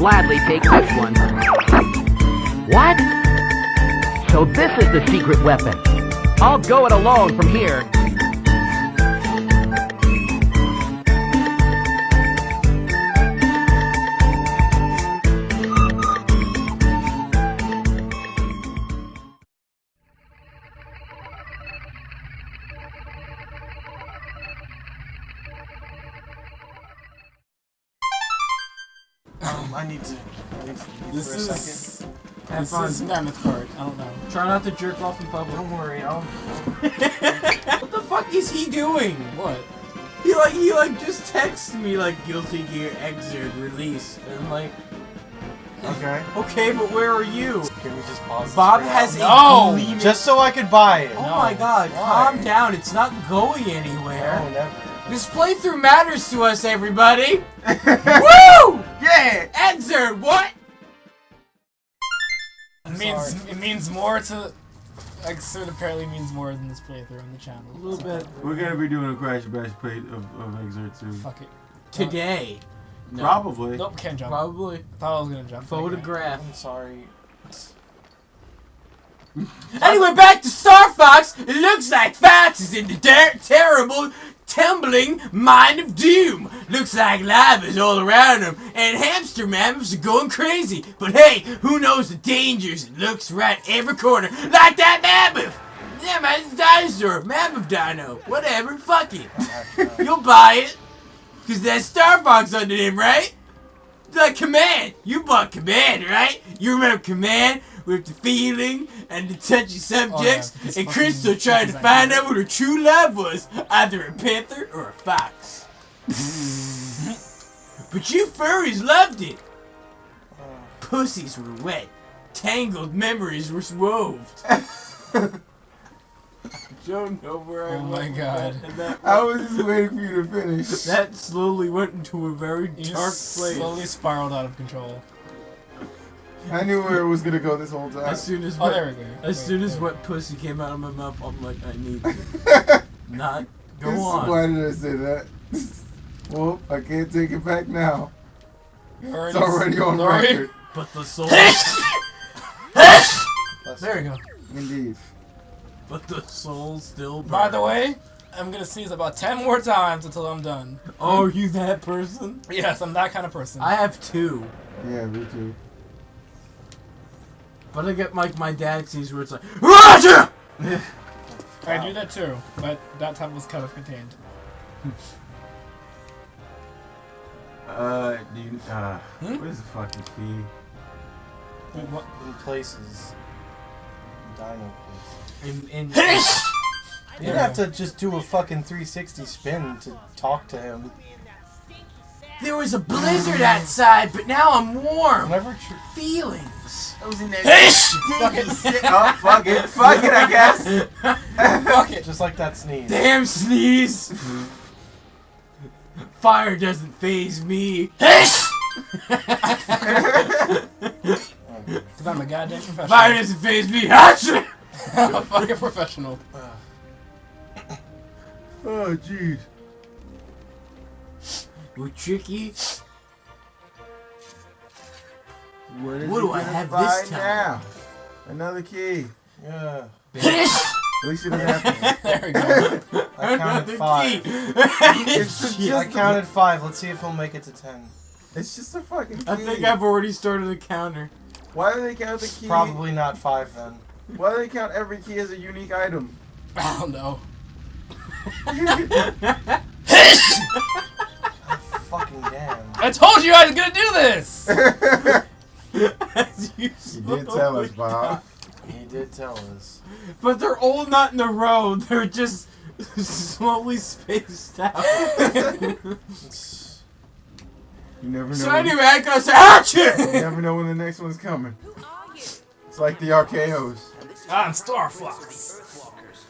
gladly take this one. What? So this is the secret weapon. I'll go it alone from here. I need to This for a is second. this is mammoth card. I don't know. Try not to jerk off in public. Don't worry, I'll... What the fuck is he doing? What? He just texted me like Guilty Gear Xrd release. And I'm like, Okay. okay, but where are you? Can we just pause this Bob for has now? a gleaming... Just so I could buy it. Oh No. my god, Why? calm down. It's not going anywhere. No, never. This playthrough matters to us, everybody. Woo! Yeah! Xrd, what? It means more to. Xrd apparently means more than this playthrough on the channel. A little bit. We're gonna be doing a Crash Bash play of Xrd too. Fuck it. Today. No. Probably. Nope, can't jump. Probably. I thought I was gonna jump. Photograph. I'm sorry. Anyway, back to Star Fox. It looks like Fox is in the terrible, tumbling mine of doom. Looks like lava's all around him, and hamster mammoths are going crazy. But hey, who knows the dangers? It looks right every corner, like that mammoth. Yeah, man, it's a dinosaur, mammoth dino, whatever. Fuck it. You'll buy it, cause that's Star Fox under him, right? Like Command. You bought Command, right? You remember Command? With the feeling and the touchy subjects, this and fucking Crystal tried to design find guy. out what her true love was, either a panther or a fox. But you furries loved it. Pussies were wet, tangled memories were wove. Don't know where I Oh went my with god. that, and that, I was just waiting for you to finish. that slowly went into a very You dark just place. slowly spiraled out of control. I knew where it was gonna go this whole time. As soon as Oh, there we go. As Wait, soon as there. wet pussy came out of my mouth, I'm like, I need to not go on. Why did I say that? Well, I can't take it back now. It's already on record. But the soul, There we go. Indeed. but the soul still burns. By the way, I'm gonna sneeze about 10 more times until I'm done. Oh, are you that person? Yes, I'm that kind of person. I have two, Yeah, me too. but I get like my dad sees where it's like, Roger. I do that too, but that time was kind of contained. What is the fucking key? Wait, what? In places. Dino places. In You'd have to just do a fucking 360 spin to talk to him. there was a blizzard outside, but now I'm warm. Whenever Feelings. I was in there. Fuck it. Oh, fuck it. Fuck it, I guess. Fuck it. just like that sneeze. Damn sneeze. Fire doesn't faze me. Because I'm a goddamn professional. Fire doesn't faze me. Achoo! I'm a fucking professional. Oh, jeez. Well, tricky. What What do I have this time? Now? Another key. Yeah. At least it doesn't happen. There we go. I counted 5. It's Shit. I counted 5. Let's see if he'll make it to 10. It's just a fucking key. I think I've already started a counter. Why do they count the key? Probably not 5 then. Why do they count every key as a unique item? I don't know. Fucking damn. I told you I was gonna do this! As you You did tell us, Bob. He did tell us. But they're all not in a row. They're just slowly spaced out. You never know. So anyway, I gotta say, Achoo! You never know when the next one's coming. It's like the RKOs. I'm Star Fox.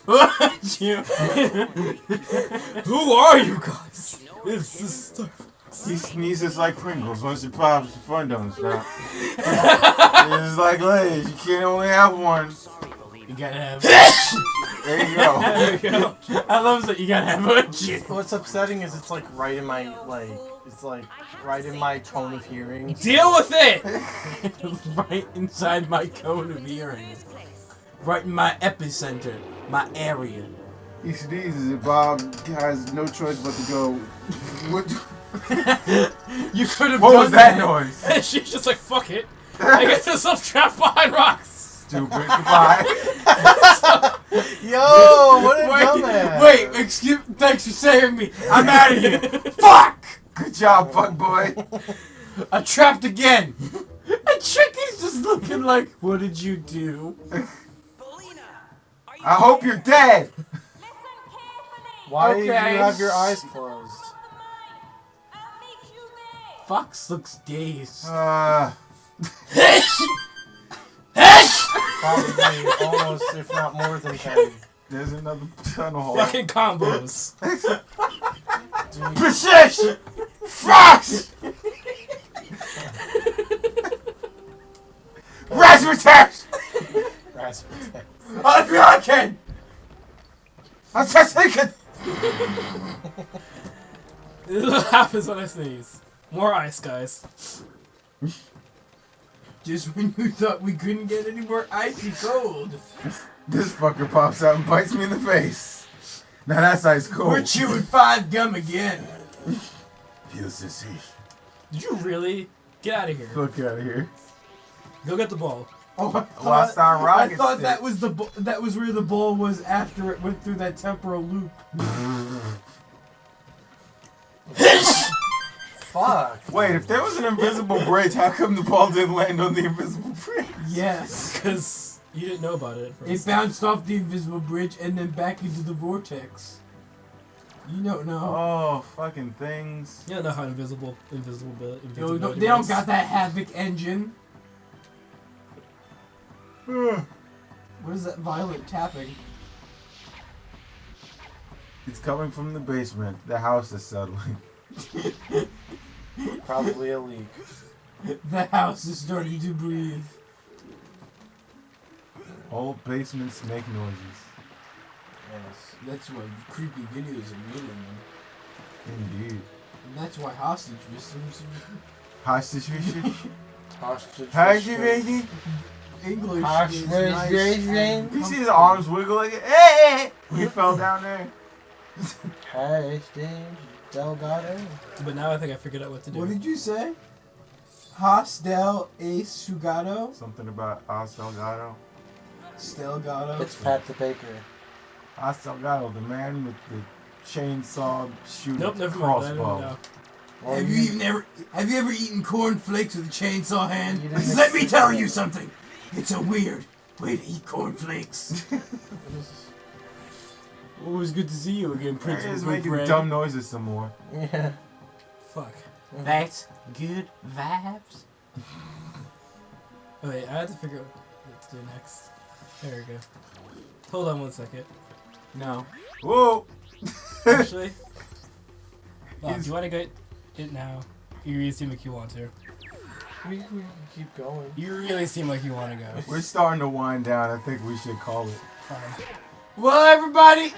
Achoo. Who are you guys? It's the Star Fox. He sneezes like Pringles. Once it pops, the fun don't stop. It's like Lay's. You can't only have one. You gotta have. There you go. There you go. I love that you gotta have a chip. What's upsetting is it's like right in my, like, It's like right in my cone of hearing. Deal with it! Right inside my cone of hearing. Right in my epicenter. My area. He sneezes and Bob has no choice but to go. What, You could have what done was that noise? And she's just like, fuck it. I get myself trapped behind rocks. Stupid. Goodbye. Yo, what a dumbass. Wait, excuse. Thanks for saving me. I'm out of here. Fuck! Good job, fuck boy. I'm trapped again. And Tricky's just looking like, what did you do? I hope you're dead. Why do you Okay. have your eyes closed? Fox looks dazed. Probably almost, if not more than 10. There's another tunnel hole. Fucking combos. Precision! Fox! Razzmatazz! Raspberry. I feel I can! I'm just thinking! This is what happens when I sneeze. More ice, guys. Just when you thought we couldn't get any more icy cold. This fucker pops out and bites me in the face. Now that's ice cold. We're chewing 5 gum again. Feels this heat. Did you really? Get out of here. Look out of here. Go get the ball. Oh, Lost our rocket I thought stick. that was that was where the ball was after it went through that temporal loop. Fuck. Wait, if there was an invisible bridge, how come the ball didn't land on the invisible bridge? Yes. Because you didn't know about it at It first. bounced off the invisible bridge and then back into the vortex. You don't know. Oh, fucking things. You don't know how invisible Yo, invisibility they don't works. got that Havoc engine. What is that violent tapping? It's coming from the basement. The house is settling. Probably a leak. The house is starting to breathe. All basements make noises. Yes. That's why creepy videos are made in them. Indeed. And that's why hostage victims Hostage fishing? Hostage. Hostage fishing? English Hostage is nice fishing. and You see his arms wiggle like, hey! He fell down there. Hostage Delgado. But now I think I figured out what to do. What did you say? Hostel Ace Sugado? Something about Astelgado. Stelgado? It's Pat the Baker. Astelgado, the man with the chainsaw shooting Nope, never mind. I didn't crossbow. know. Well, Have you ever eaten cornflakes with a chainsaw hand? You didn't Let me ex- tell you something. It's a weird way to eat cornflakes. Well, it was good to see you again, He Principal is Big making Red. dumb noises some more. Yeah. Fuck. That's good vibes. Oh, wait, I had to figure out what to do next. There we go. Hold on one second. No. Whoa! Actually, Bob, do He's- you want to get it now? You really seem like you want to. We can keep going. You really seem like you want to go. We're starting to wind down. I think we should call it. Fine. Well, everybody.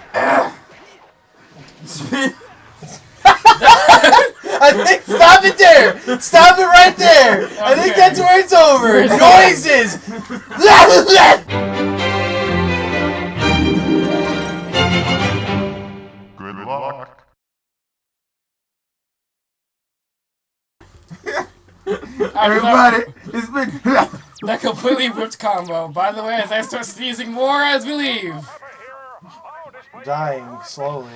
It's been I think stop it there. Stop it right there. I think Okay. that's where it's over. Noises. Good luck. Everybody, it's been. That completely whipped combo. By the way, as I start sneezing more as we leave. Dying slowly.